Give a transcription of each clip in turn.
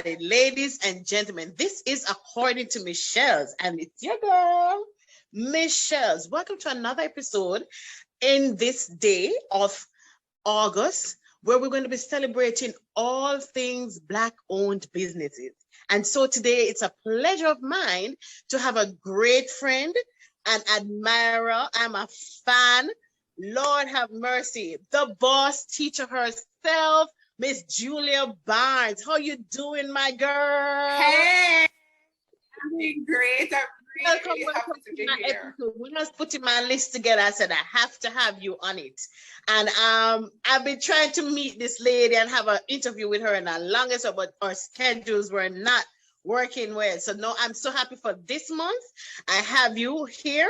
Ladies and gentlemen, this is According to Shellz, and it's your girl, Shellz. Welcome to another episode in this day of August, where we're going to be celebrating all things Black-owned businesses. And so today, it's a pleasure of mine to have a great friend, an admirer. I'm a fan. Lord have mercy. The boss teacher herself, Miss Julia Barnes. How you doing, my girl? Hey, I'm doing great. I'm really Welcome happy to be my here. episode. When I was putting my list together, I said I have to have you on it. And I've been trying to meet this lady and have an interview with her in the longest, but our schedules were not working well. So no, I'm so happy for this month. I have you here,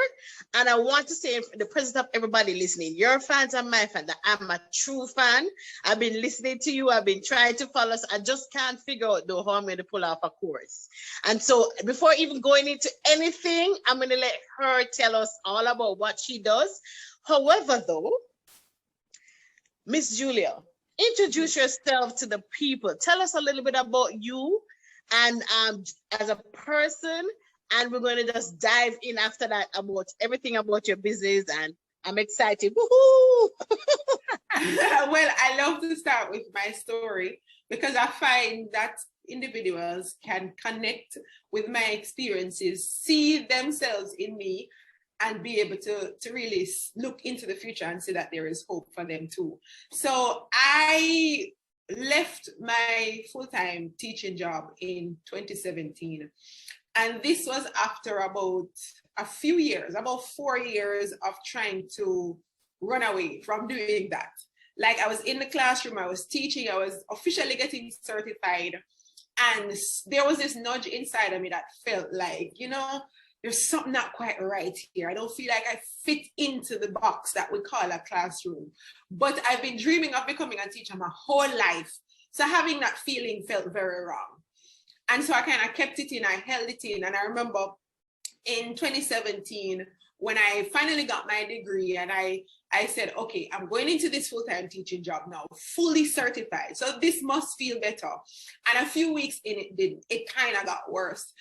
and I want to say in the presence of everybody listening, your fans and my fans, that I'm a true fan. I've been listening to you. I've been trying to follow. I just can't figure out though how I'm going to pull off a course. And so before even going into anything, I'm going to let her tell us all about what she does. However, though, Miss Julia, introduce yourself to the people. Tell us a little bit about you and as a person, and we're going to just dive in after that about everything about your business, and I'm excited. Woohoo! Well, I love to start with my story because I find that individuals can connect with my experiences, see themselves in me, and be able to really look into the future and see that there is hope for them too. So I left my full-time teaching job in 2017. And this was after about a few years, about 4 years of trying to run away from doing that. Like I was in the classroom, I was teaching, I was officially getting certified. And there was this nudge inside of me that felt like, there's something not quite right here. I don't feel like I fit into the box that we call a classroom. But I've been dreaming of becoming a teacher my whole life. So having that feeling felt very wrong. And so I kind of kept it in, I held it in. And I remember in 2017, when I finally got my degree and I said, okay, I'm going into this full-time teaching job now, fully certified. So this must feel better. And a few weeks in, it kind of got worse.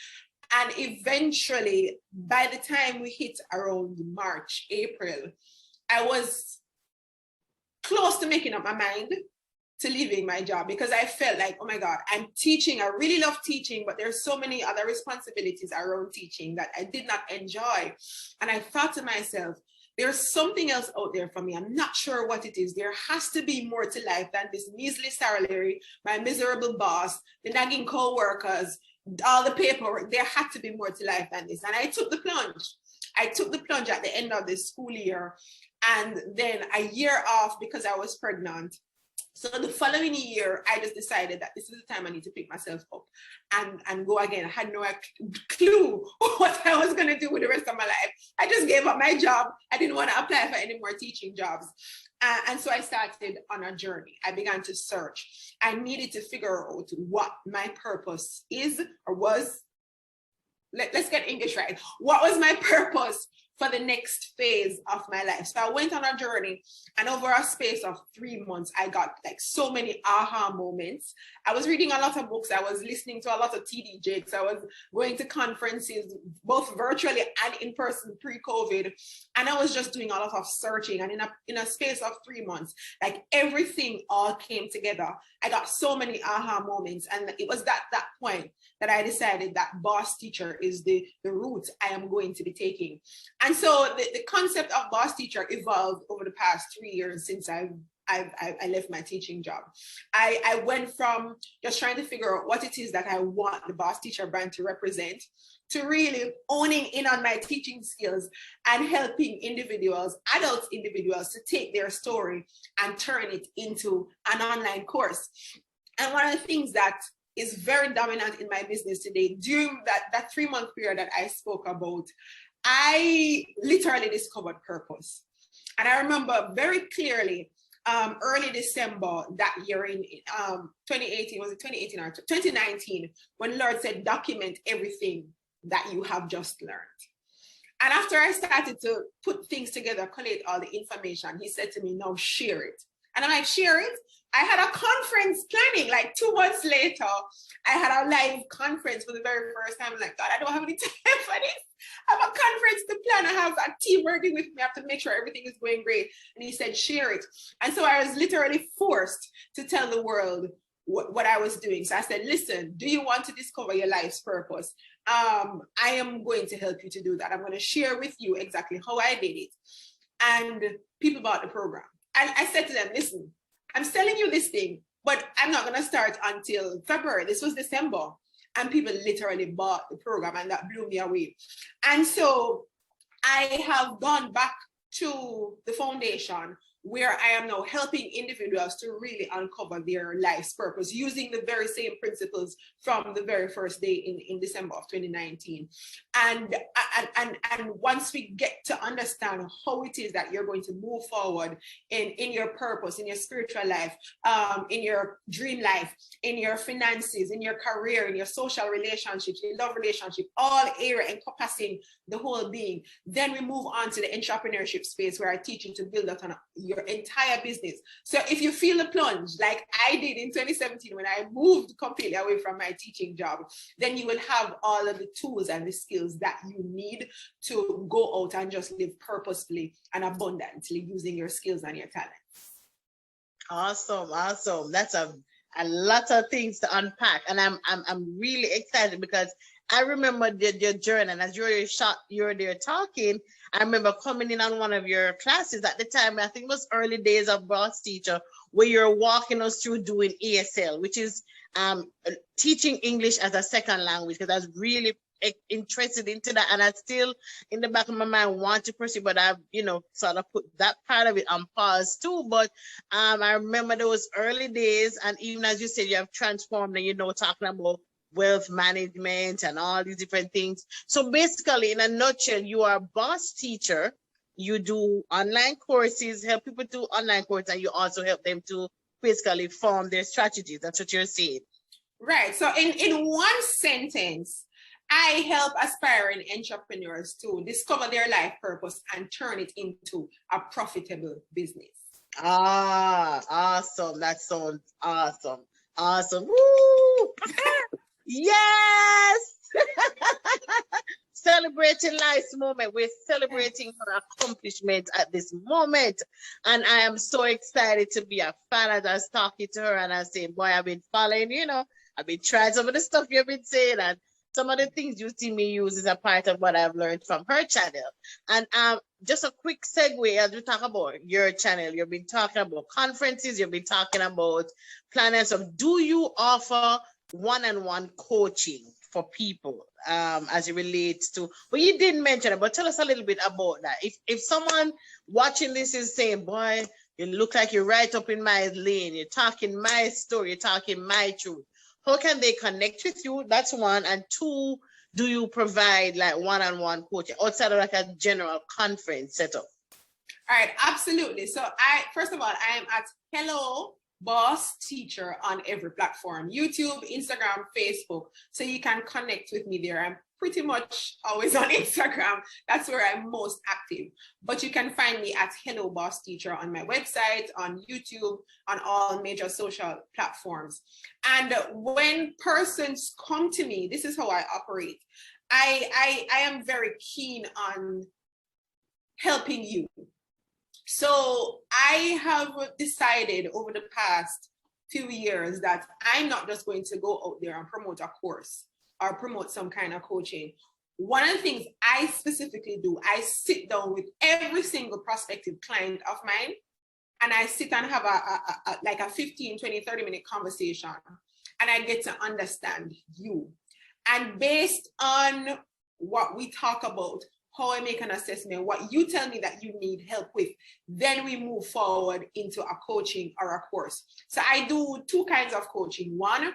And eventually, by the time we hit around March, April, I was close to making up my mind to leaving my job because I felt like, oh my God, I'm teaching. I really love teaching, but there's so many other responsibilities around teaching that I did not enjoy. And I thought to myself, there's something else out there for me. I'm not sure what it is. There has to be more to life than this measly salary, my miserable boss, the nagging co-workers, all the paperwork. There had to be more to life than this. And I took the plunge. I took the plunge at the end of the school year, and then a year off because I was pregnant. So the following year, I just decided that this is the time I need to pick myself up and go again. I had no clue what I was going to do with the rest of my life. I just gave up my job. I didn't want to apply for any more teaching jobs. And so I started on a journey. I began to search. I needed to figure out what my purpose is or was. Let's get English right. What was my purpose for the next phase of my life? So I went on a journey, and over a space of 3 months, I got like so many aha moments. I was reading a lot of books. I was listening to a lot of TD Jakes. I was going to conferences, both virtually and in person pre-COVID. And I was just doing a lot of searching. And in a space of 3 months, like everything all came together. I got so many aha moments. And it was that point that I decided that boss teacher is the route I am going to be taking. And so the concept of boss teacher evolved over the past 3 years since I left my teaching job. I went from just trying to figure out what it is that I want the boss teacher brand to represent to really owning in on my teaching skills and helping adult individuals to take their story and turn it into an online course. And one of the things that is very dominant in my business today, during that 3 month period that I spoke about, I literally discovered purpose. And I remember very clearly early December that year in 2018, was it 2018 or 2019, when Lord said, document everything that you have just learned. And after I started to put things together, collate all the information, he said to me, now share it. And I'm like, share it. I had a conference planning, like 2 months later, I had a live conference for the very first time. I'm like, God, I don't have any time for this. I have a conference to plan. I have a team working with me. I have to make sure everything is going great. And he said, share it. And so I was literally forced to tell the world what I was doing. So I said, listen, do you want to discover your life's purpose? I am going to help you to do that. I'm going to share with you exactly how I did it. And people bought the program. And I said to them, listen, I'm selling you this thing, but I'm not going to start until February. This was December. And people literally bought the program, and that blew me away. And so I have gone back to the foundation where I am now helping individuals to really uncover their life's purpose using the very same principles from the very first day in December of 2019. And once we get to understand how it is that you're going to move forward in your purpose, in your spiritual life, in your dream life, in your finances, in your career, in your social relationships, in love relationship, all area encompassing the whole being, then we move on to the entrepreneurship space where I teach you to build up on your entire business. So if you feel the plunge like I did in 2017 when I moved completely away from my teaching job, then you will have all of the tools and the skills that you need to go out and just live purposefully and abundantly using your skills and your talents. Awesome. That's a lot of things to unpack, and I'm really excited because I remember your journey, and as you were there talking, I remember coming in on one of your classes at the time. I think it was early days of Boss Teacher, where you're walking us through doing ESL, which is teaching English as a second language, because I was really interested into that, and I still in the back of my mind want to pursue, but I've sort of put that part of it on pause too. But I remember those early days, and even as you said, you have transformed and talking about wealth management and all these different things. So basically, in a nutshell, you are a boss teacher. You do online courses, help people do online courses, and you also help them to basically form their strategies. That's what you're saying. Right. So in one sentence, I help aspiring entrepreneurs to discover their life purpose and turn it into a profitable business. Awesome. That sounds awesome. Woo! Yes. Celebrating life's moment. We're celebrating her accomplishments at this moment, and I am so excited to be a fan. As I was talking to her, and I was saying, boy, I've been following, I've been trying some of the stuff you've been saying, and some of the things you see me use is a part of what I've learned from her channel. And just a quick segue as we talk about your channel. You've been talking about conferences, you've been talking about planning. So do you offer one-on-one coaching for people as it relates to, well, you didn't mention it, but tell us a little bit about that. If someone watching this is saying, boy, you look like you're right up in my lane, you're talking my story, you're talking my truth, how can they connect with you? That's one. And two, do you provide like one-on-one coaching outside of like a general conference setup? All right, absolutely. So first of all, I am at Hello Boss Teacher on every platform, YouTube, Instagram, Facebook. So you can connect with me there. I'm pretty much always on Instagram. That's where I'm most active. But you can find me at Hello Boss Teacher on my website, on YouTube, on all major social platforms. And when persons come to me, this is how I operate. I am very keen on helping you. So I have decided over the past few years that I'm not just going to go out there and promote a course or promote some kind of coaching. One of the things I specifically do, I sit down with every single prospective client of mine, and I sit and have a 15, 20, 30-minute conversation, and I get to understand you. And based on what we talk about, how I make an assessment, what you tell me that you need help with, then we move forward into a coaching or a course. So I do two kinds of coaching. One,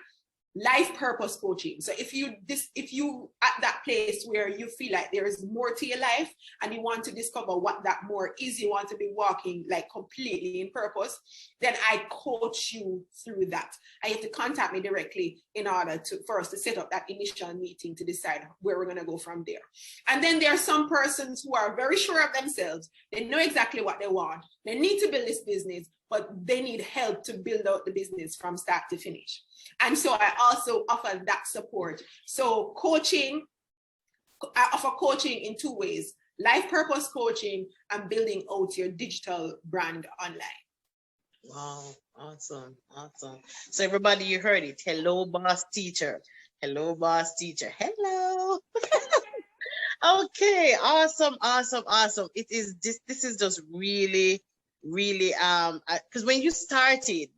life purpose coaching. So if you at that place where you feel like there is more to your life and you want to discover what that more is, you want to be walking like completely in purpose, then I coach you through that. I have to contact me directly in order for us to set up that initial meeting to decide where we're going to go from there. And then there are some persons who are very sure of themselves. They know exactly what they want. They need to build this business, but they need help to build out the business from start to finish. And so I also offer that support. So coaching, I offer coaching in two ways: life purpose coaching and building out your digital brand online. Wow, awesome, awesome. So everybody, you heard it. Hello, boss teacher. Hello, boss teacher. Hello. Okay, awesome, awesome, awesome. It is this is just really, really because when you started,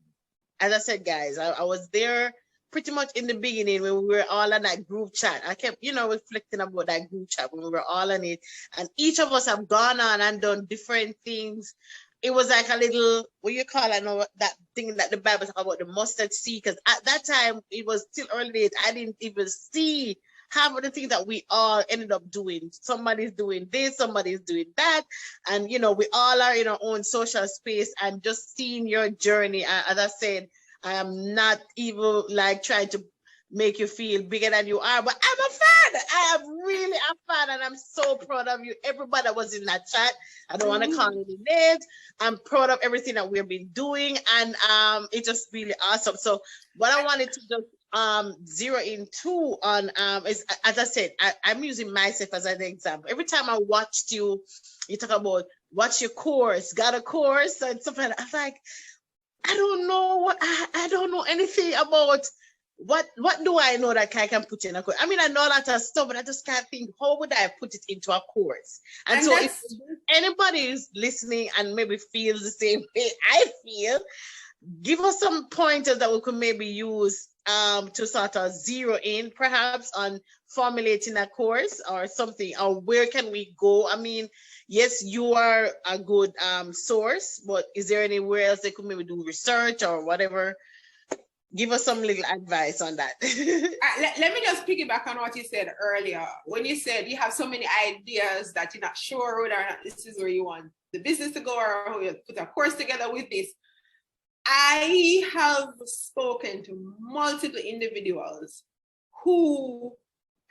as I said, guys, I was there pretty much in the beginning when we were all on that group chat. I kept, reflecting about that group chat when we were all on it, and each of us have gone on and done different things. It was like a little, what you call it, that thing that the Bible talk about, the mustard seed, because at that time it was still early days. I didn't even see half of the things that we all ended up doing. Somebody's doing this, somebody's doing that, and we all are in our own social space, and just seeing your journey. As I said, I am not even like trying to make you feel bigger than you are, but I'm a fan. I am really a fan, and I'm so proud of you. Everybody that was in that chat, I don't want to call any names. I'm proud of everything that we've been doing, and it's just really awesome. So what I wanted to just zero into on is, as I said, I'm using myself as an example. Every time I watched you talk about what's your course, got a course and stuff like that. I'm like, I don't know what I don't know anything about what do I know that I can put in a course? I mean, I know a lot of stuff, but I just can't think, how would I put it into a course? And so if anybody is listening and maybe feels the same way I feel, give us some pointers that we could maybe use to sort of zero in perhaps on formulating a course or something, or where can we go? I mean, yes, you are a good source, but is there anywhere else they could maybe do research or whatever? Give us some little advice on that. Let me just piggyback on what you said earlier. When you said you have so many ideas that you're not sure whether or not this is where you want the business to go, or you put a course together with this. I have spoken to multiple individuals who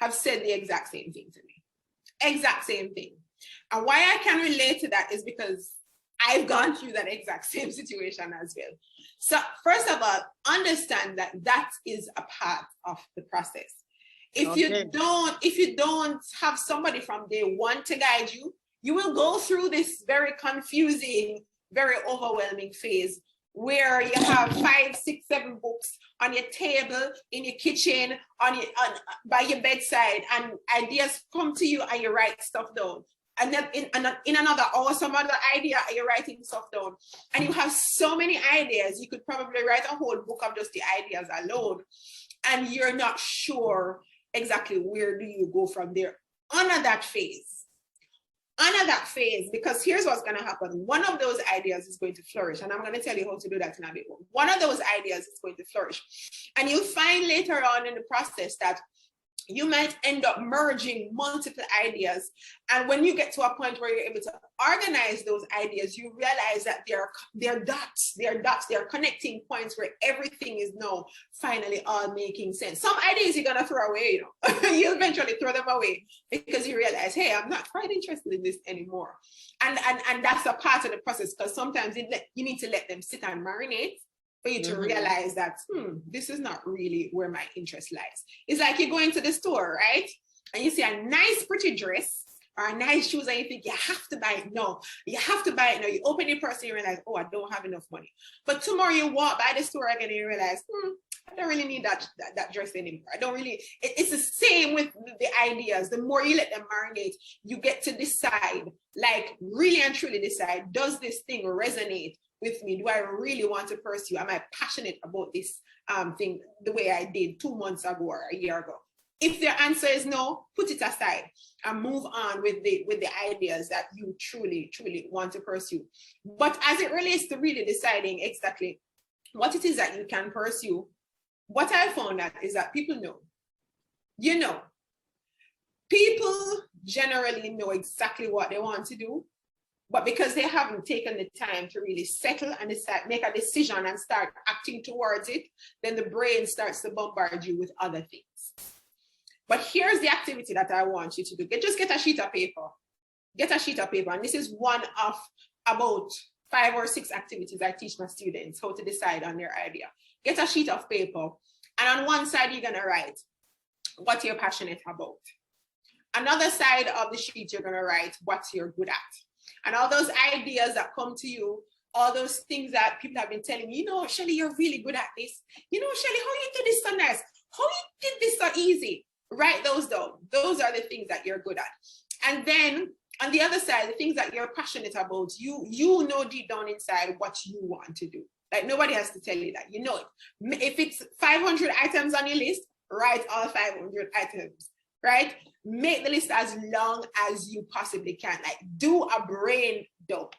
have said the exact same thing to me. Exact same thing. And why I can relate to that is because I've gone through that exact same situation as well. So first of all, understand that that is a part of the process. If you don't have somebody from day one to guide you, you will go through this very confusing, very overwhelming phase where you have 5, 6, 7 books on your table, in your kitchen, by your bedside, and ideas come to you and you write stuff down. And then in another or some other idea, you're writing stuff down. And you have so many ideas, you could probably write a whole book of just the ideas alone. And you're not sure exactly where do you go from there. Honor that phase. Honor that phase, because here's what's going to happen. One of those ideas is going to flourish. And I'm going to tell you how to do that in a bit. One of those ideas is going to flourish. And you'll find later on in the process that you might end up merging multiple ideas. And when you get to a point where you're able to organize those ideas, you realize that they're dots, they're connecting points where everything is now finally all making sense. Some ideas you're gonna throw away, you eventually throw them away because you realize, hey, I'm not quite interested in this anymore. And that's a part of the process, because sometimes you need to let them sit and marinate for you to realize that, this is not really where my interest lies. It's like you're going to the store, right? And you see a nice, pretty dress or a nice shoes, and you think you have to buy it. No, you have to buy it now. You open your purse and you realize, oh, I don't have enough money. But tomorrow you walk by the store again and you realize, I don't really need that dress anymore. I don't really, it's the same with the ideas. The more you let them marinate, you get to decide, like really and truly decide, does this thing resonate with me? Do I really want to pursue? Am I passionate about this thing the way I did 2 months ago or a year ago? If the answer is no, put it aside and move on with the ideas that you truly, truly want to pursue. But as it relates to really deciding exactly what it is that you can pursue, what I found out is that people know. People generally know exactly what they want to do. But because they haven't taken the time to really settle and decide, make a decision and start acting towards it, then the brain starts to bombard you with other things. But here's the activity that I want you to do. Just get a sheet of paper. Get a sheet of paper. And this is one of about 5 or 6 activities I teach my students how to decide on their idea. Get a sheet of paper, and on one side, you're gonna write what you're passionate about. Another side of the sheet, you're gonna write what you're good at. And all those ideas that come to you, all those things that people have been telling you, Shelly, you're really good at this. Shelly, how you do this so nice? How you did this so easy? Write those down. Those are the things that you're good at. And then on the other side, the things that you're passionate about, you know deep down inside what you want to do. Like nobody has to tell you that. You know it. If it's 500 items on your list, write all 500 items, right? Make the list as long as you possibly can. Like do a brain dump.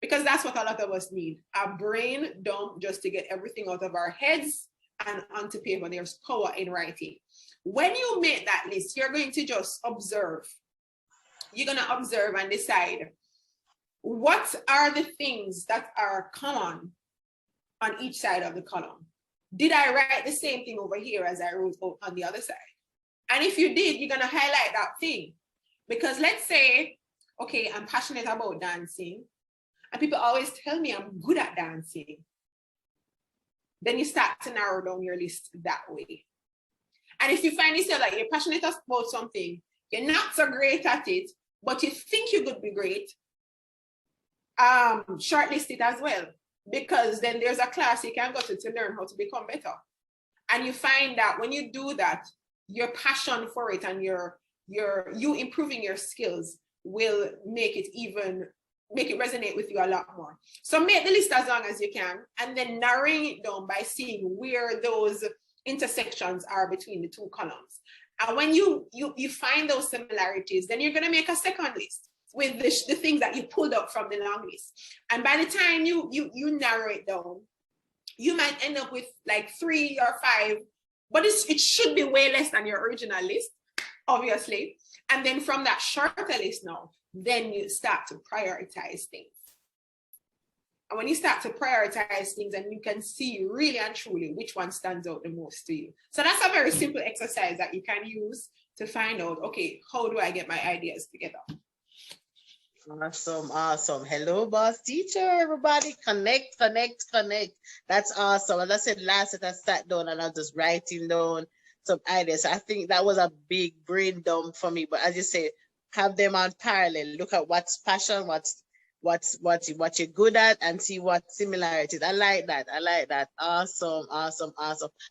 Because that's what a lot of us need. A brain dump just to get everything out of our heads and onto paper. There's power in writing. When you make that list, you're going to just observe. You're going to observe and decide what are the things that are common on each side of the column. Did I write the same thing over here as I wrote on the other side? And if you did, you're going to highlight that thing. Because let's say, okay, I'm passionate about dancing. And people always tell me I'm good at dancing. Then you start to narrow down your list that way. And if you find yourself like you're passionate about something, you're not so great at it, but you think you could be great, shortlist it as well. Because then there's a class you can go to learn how to become better. And you find that when you do that, your passion for it and you improving your skills will make it resonate with you a lot more. So make the list as long as you can, and then narrowing it down by seeing where those intersections are between the two columns. And when you find those similarities, then you're going to make a second list with the things that you pulled up from the long list. And by the time you narrow it down, you might end up with like 3 or 5, but it should be way less than your original list, obviously. And then from that shorter list now, then you start to prioritize things. And when you start to prioritize things, and you can see really and truly which one stands out the most to you. So that's a very simple exercise that you can use to find out, okay, how do I get my ideas together? Awesome. Hello, boss teacher, everybody. Connect. That's awesome. As I said last night, I sat down and I was just writing down some ideas. I think that was a big brain dump for me. But as you say, have them on parallel. Look at what's passion, what you're good at, and see what similarities. I like that. Awesome.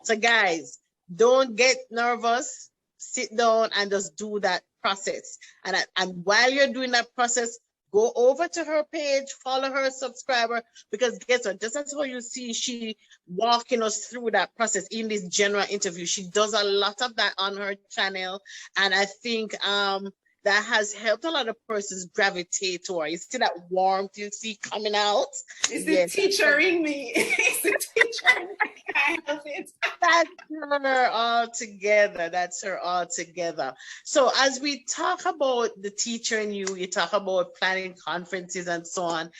So guys, don't get nervous. Sit down and just do that process. And while you're doing that process, go over to her page, follow her, subscriber, because guess what? Just as how you see she walking us through that process in this general interview, she does a lot of that on her channel. And I think that has helped a lot of persons gravitate to her. You see that warmth you see coming out? It's the teacher in me. It's the teacher in me. I have it. That's her all together. That's her all together. So as we talk about the teacher in you, you talk about planning conferences and so on.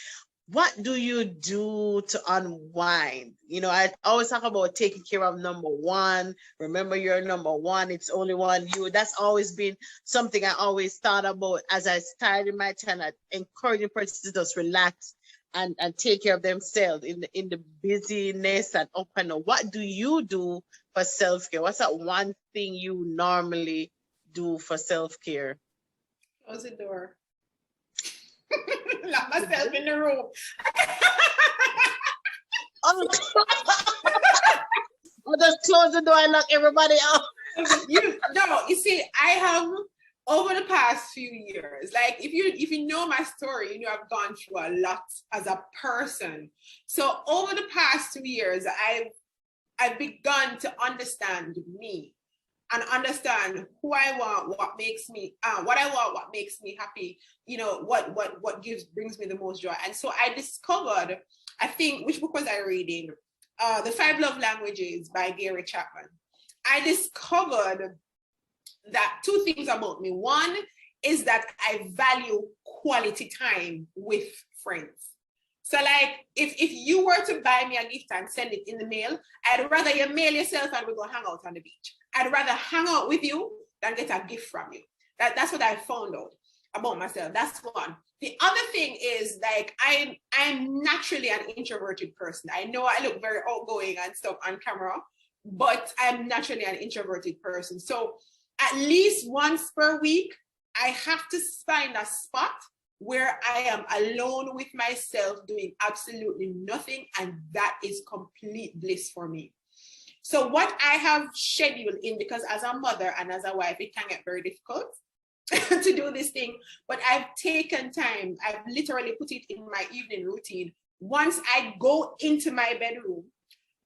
What do you do to unwind? I always talk about taking care of number one. Remember, you're number one. It's only one you. That's always been something I always thought about as I started my channel, encouraging persons to just relax and take care of themselves in the busyness and up and down. What do you do for self-care? What's that one thing you normally do for self-care? Close the door. Lock myself in the room. I'll just close the door and lock everybody out. You see, I have over the past few years, like if you know my story, I've gone through a lot as a person. So over the past 2 years, I've begun to understand me and understand who I want, what makes me, what I want, what makes me happy, what brings me the most joy. And so I discovered, I think, which book was I reading? The 5 Love Languages by Gary Chapman. I discovered that 2 things about me. One is that I value quality time with friends. So like, if you were to buy me a gift and send it in the mail, I'd rather you mail yourself and we go hang out on the beach. I'd rather hang out with you than get a gift from you. That's what I found out. about myself. That's one. The other thing is like I'm naturally an introverted person. I know I look very outgoing and stuff on camera, but I'm naturally an introverted person. So at least once per week, I have to find a spot where I am alone with myself doing absolutely nothing, and that is complete bliss for me. So what I have scheduled in, because as a mother and as a wife, it can get very difficult to do this thing, but I've taken time. I've literally put it in my evening routine. Once I go into my bedroom,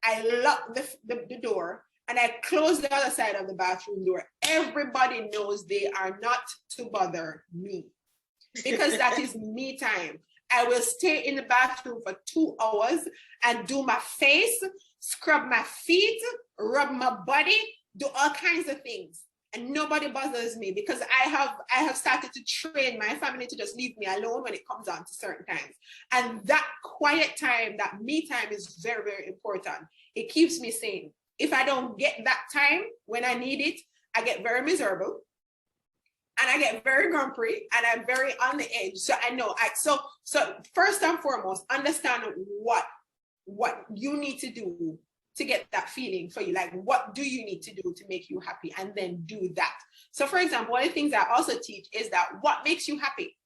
I lock the door and I close the other side of the bathroom door. Everybody knows they are not to bother me, because that is me time. I will stay in the bathroom for 2 hours and do my face, scrub my feet, rub my body, do all kinds of things. And nobody bothers me, because I have started to train my family to just leave me alone when it comes on to certain times. And that quiet time, that me time, is very, very important. It keeps me sane. If I don't get that time when I need it, I get very miserable and I get very grumpy and I'm very on the edge. So I know, so first and foremost, understand what you need to do to get that feeling for you. Like, what do you need to do to make you happy? And then do that. So for example, one of the things I also teach is that what makes you happy?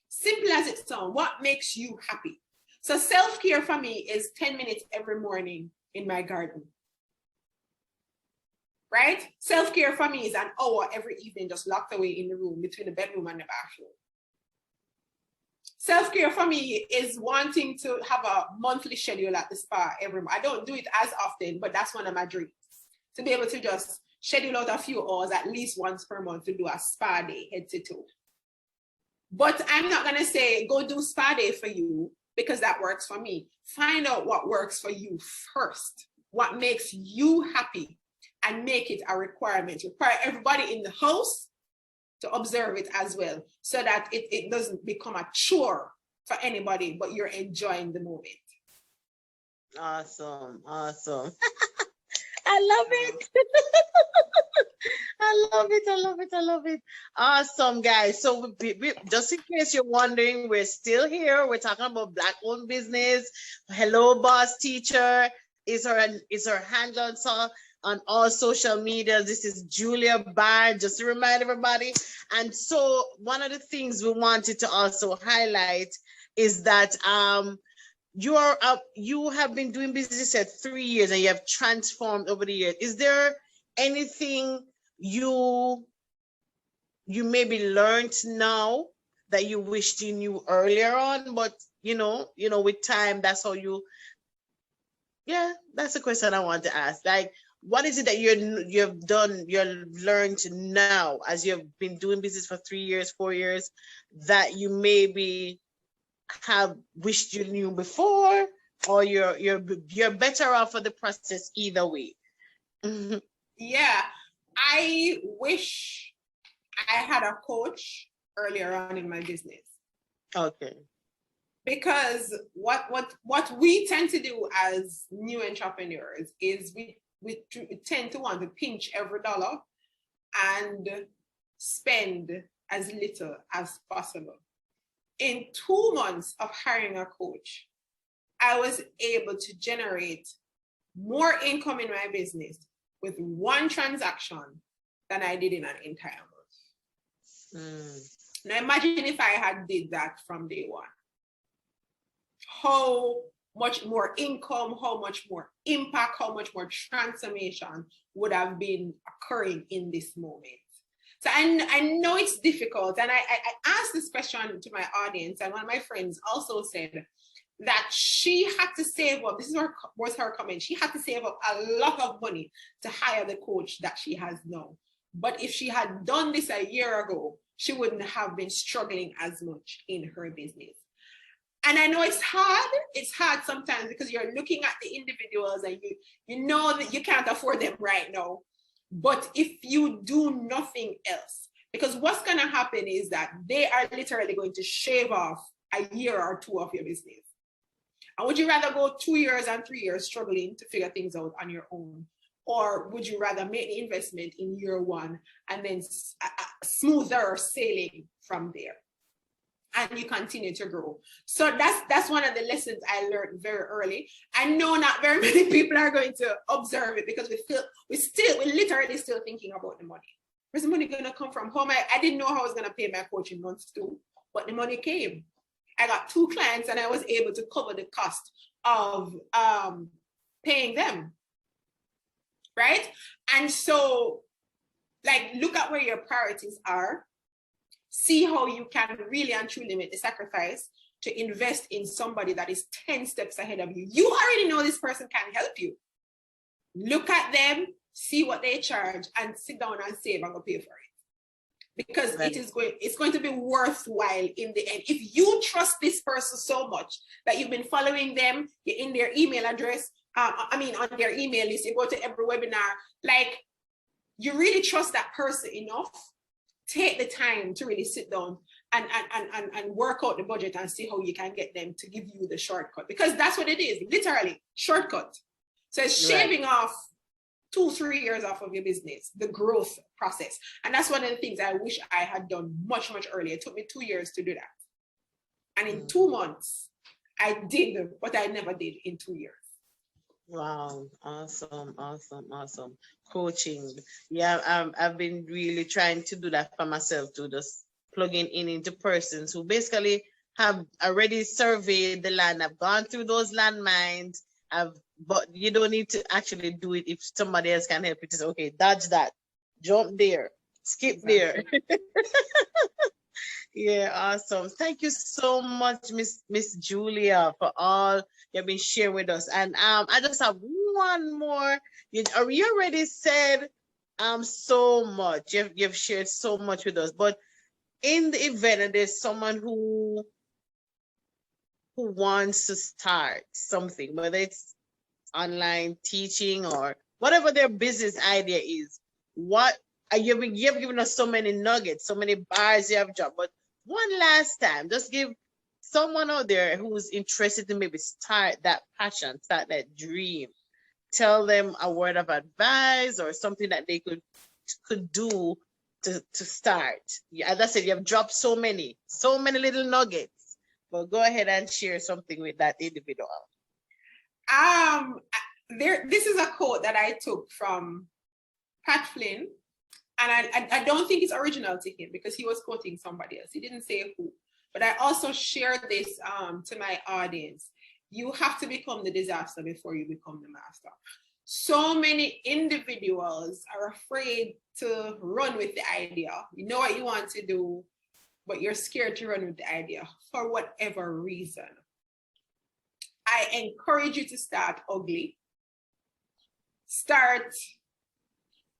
Simple as it sounds, what makes you happy? So self-care for me is 10 minutes every morning in my garden. Right? Self-care for me is an hour every evening, just locked away in the room between the bedroom and the bathroom. Self-care for me is wanting to have a monthly schedule at the spa every month. I don't do it as often, but that's one of my dreams, to be able to just schedule out a few hours at least once per month to do a spa day, head to toe. But I'm not going to say, go do spa day for you, because that works for me. Find out what works for you first, what makes you happy, and make it a requirement. Require everybody in the house to observe it as well, so that it doesn't become a chore for anybody, but you're enjoying the moment. Awesome. I love it. I love it. Awesome, guys. So just in case you're wondering, we're still here. We're talking about Black-owned business. Hello, Boss Teacher is her handle on all social media. This is Julia Barr, just to remind everybody. And so one of the things we wanted to also highlight is that you have been doing business at 3 years and you have transformed over the years. Is there anything you maybe learned now that you wished you knew earlier on, but you know, with time, that's how that's the question I want to ask. Like, what is it that you've learned now as you've been doing business for 3 years, 4 years, that you maybe have wished you knew before, or you're better off for the process either way? Yeah, I wish I had a coach earlier on in my business. Okay. Because what we tend to do as new entrepreneurs is we tend to want to pinch every dollar and spend as little as possible. In 2 months of hiring a coach, I was able to generate more income in my business with one transaction than I did in an entire month. Now imagine if I had did that from day one. How much more income, how much more impact, how much more transformation would have been occurring in this moment. So I know it's difficult. And I asked this question to my audience, and one of my friends also said that she had to save up, was her comment, she had to save up a lot of money to hire the coach that she has now. But if she had done this a year ago, she wouldn't have been struggling as much in her business. And I know it's hard sometimes, because you're looking at the individuals and you know that you can't afford them right now. But if you do nothing else, because what's going to happen is that they are literally going to shave off a year or two of your business. And would you rather go 2 years and 3 years struggling to figure things out on your own? Or would you rather make the investment in year one and then smoother sailing from there? and you continue to grow. So that's one of the lessons I learned very early. I know not very many people are going to observe it because we're literally still thinking about the money. Where's the money going to come from? I didn't know how I was going to pay my coaching months too, but the money came. I got 2 clients and I was able to cover the cost of paying them, right? And so, like, look at where your priorities are. See how you can really and truly make the sacrifice to invest in somebody that is 10 steps ahead of you. You already know this person can help you. Look at them, see what they charge, and sit down and save and go pay for it. Because it's going to be worthwhile in the end. If you trust this person so much that you've been following them, you're in their email address, on their email list, you go to every webinar, like, you really trust that person enough, take the time to really sit down and work out the budget and see how you can get them to give you the shortcut. Because that's what it is, literally, shortcut. So it's shaving off 2-3 years off of your business, the growth process. And that's one of the things I wish I had done much, much earlier. It took me 2 years to do that. And in 2 months, I did what I never did in 2 years. Wow, awesome. Coaching. Yeah, I've been really trying to do that for myself too, just plugging into persons who basically have already surveyed the land. I've gone through those landmines. But you don't need to actually do it if somebody else can help you to say, okay, dodge that, jump there, skip there. Yeah, awesome. Thank you so much, Miss Julia, for all you've been sharing with us. And I just have one more. You already said so much. You've shared so much with us. But in the event that there's someone who wants to start something, whether it's online teaching or whatever their business idea is, what you've given us so many nuggets, so many bars you have dropped, but one last time, just give someone out there who's interested to maybe start that passion, start that dream, tell them a word of advice or something that they could do to start. As I said, you have dropped so many little nuggets, but go ahead and share something with that individual. This is a quote that I took from Pat Flynn, and I don't think it's original to him because he was quoting somebody else. He didn't say who, but I also shared this to my audience. You have to become the disaster before you become the master. So many individuals are afraid to run with the idea. You know what you want to do, but you're scared to run with the idea for whatever reason. I encourage you to start ugly. Start,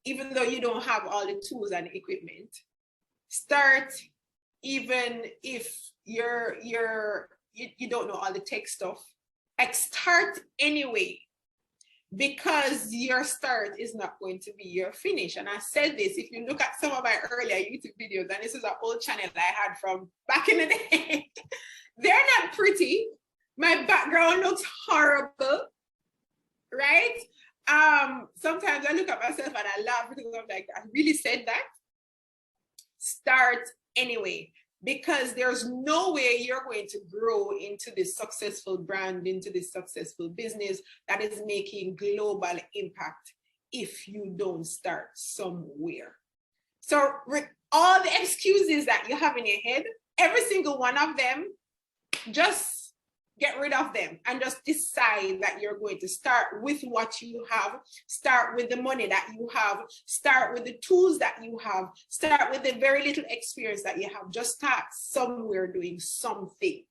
even though you don't have all the tools and equipment. Start, even if you don't know all the tech stuff. Like, start anyway, because your start is not going to be your finish. And I said this, if you look at some of my earlier YouTube videos, and this is an old channel I had from back in the day, they're not pretty. My background looks horrible, right? Sometimes I look at myself and I laugh because I'm like, I really said that? Start anyway, because there's no way you're going to grow into this successful brand, into this successful business that is making global impact if you don't start somewhere. So all the excuses that you have in your head, every single one of them, just get rid of them and just decide that you're going to start with what you have, start with the money that you have, start with the tools that you have, start with the very little experience that you have. Just start somewhere doing something.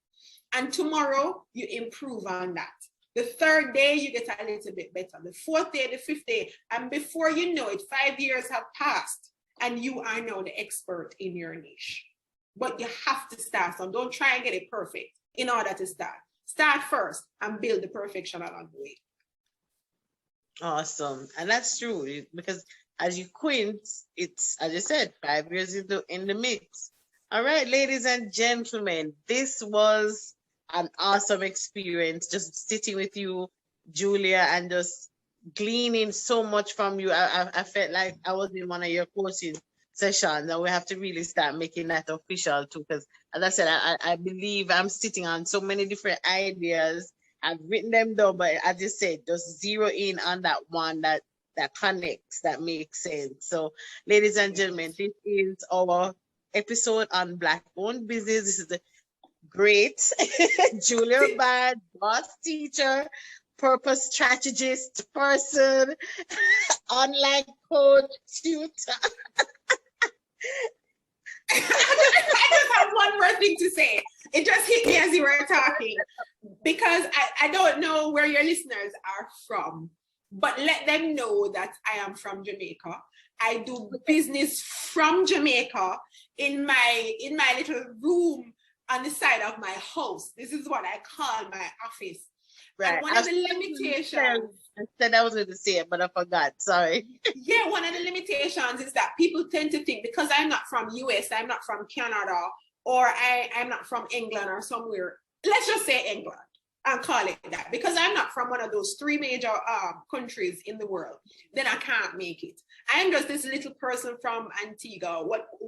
And tomorrow you improve on that. The third day you get a little bit better. The fourth day, the fifth day, and before you know it, 5 years have passed and you are now the expert in your niche. But you have to start. So don't try and get it perfect in order to start. Start first and build the perfection along the way. Awesome. And that's true, because as you quit, it's, as you said, 5 years in the mix. All right, ladies and gentlemen, this was an awesome experience, just sitting with you, Julia, and just gleaning so much from you. I felt like I was in one of your courses sessions, and we have to really start making that official too. Because as I said, I believe I'm sitting on so many different ideas. I've written them down, but as you said, just zero in on that one that connects, that makes sense. So, ladies and gentlemen, this is our episode on Black-owned business. This is the great Julia Bad, boss teacher, purpose strategist person, online coach, tutor. I just have one more thing to say. It just hit me as you were talking, because I don't know where your listeners are from, but let them know that I am from Jamaica. I do business from Jamaica in my little room on the side of my house. This is what I call my office. Right. And one of the limitations. I said I was going to say it, but I forgot. Sorry. Yeah, one of the limitations is that people tend to think, because I'm not from US, I'm not from Canada, or I'm not from England or somewhere. Let's just say England and call it that, because I'm not from one of those 3 major countries in the world. Then I can't make it. I'm just this little person from Antigua.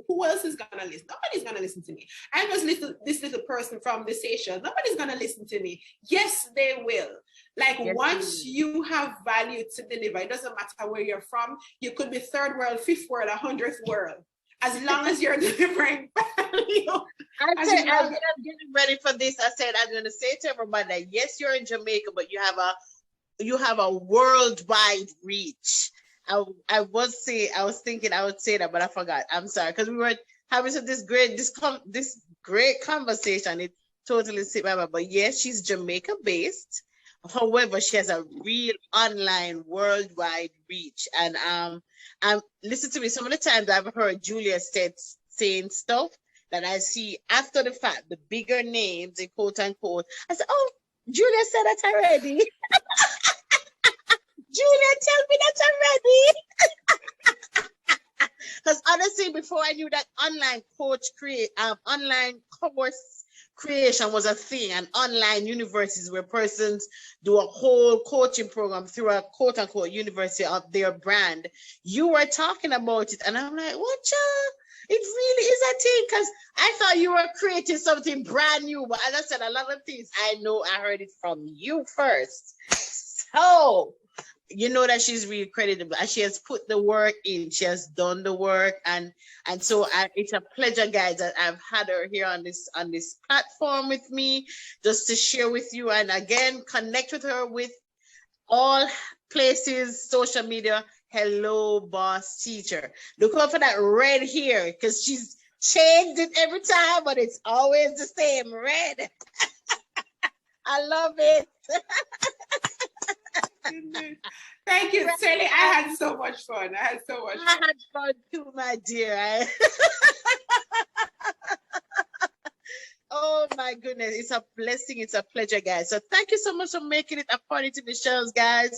Who else is gonna listen? Nobody's gonna listen to me. I'm just this little person from the Seychelles. Nobody's gonna listen to me. Yes, they will. Like, yes, once you have value to deliver, it doesn't matter where you're from. You could be 3rd world, 5th world, 100th world. As long as you're delivering value. I said, as I'm getting ready for this, I said, I'm going to say to everybody that yes, you're in Jamaica, but you have a worldwide reach. I was thinking I would say that, but I forgot. I'm sorry, because we were having this great conversation. It totally slipped my mind. But yes, she's Jamaica based. However, she has a real online worldwide reach. And listen to me, some of the times I've heard Julia saying stuff that I see after the fact, the bigger names, in quote unquote. I said, oh, Julia said that already. Julia, tell me that already. Because honestly, before I knew that online course creation was a thing, and online universities where persons do a whole coaching program through a quote unquote university of their brand, you were talking about it, and I'm like, what, it really is a thing, because I thought you were creating something brand new, but as I said, a lot of things I heard it from you first. So you know that she's really creditable, and she has put the work in. She has done the work, and so it's a pleasure, guys, that I've had her here on this platform with me, just to share with you, and again, connect with her with all places, social media. Hello, boss teacher. Look out for that red hair, because she's changed it every time, but it's always the same red. I love it. Thank you, Sally. I had so much fun. I had fun too, my dear. Oh my goodness, it's a blessing. It's a pleasure, guys. So thank you so much for making it a party to the Shellz, guys.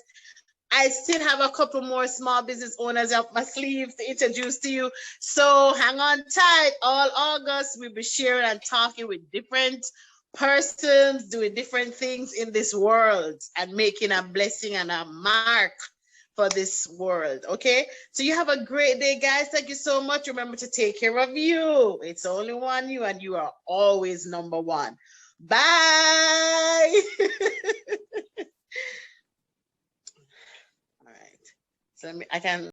I still have a couple more small business owners up my sleeves to introduce to you. So hang on tight. All August, we'll be sharing and talking with different persons doing different things in this world and making a blessing and a mark for this world. Okay, so you have a great day, guys. Thank you so much. Remember to take care of you. It's only one you, and you are always number one. Bye. All right, so I can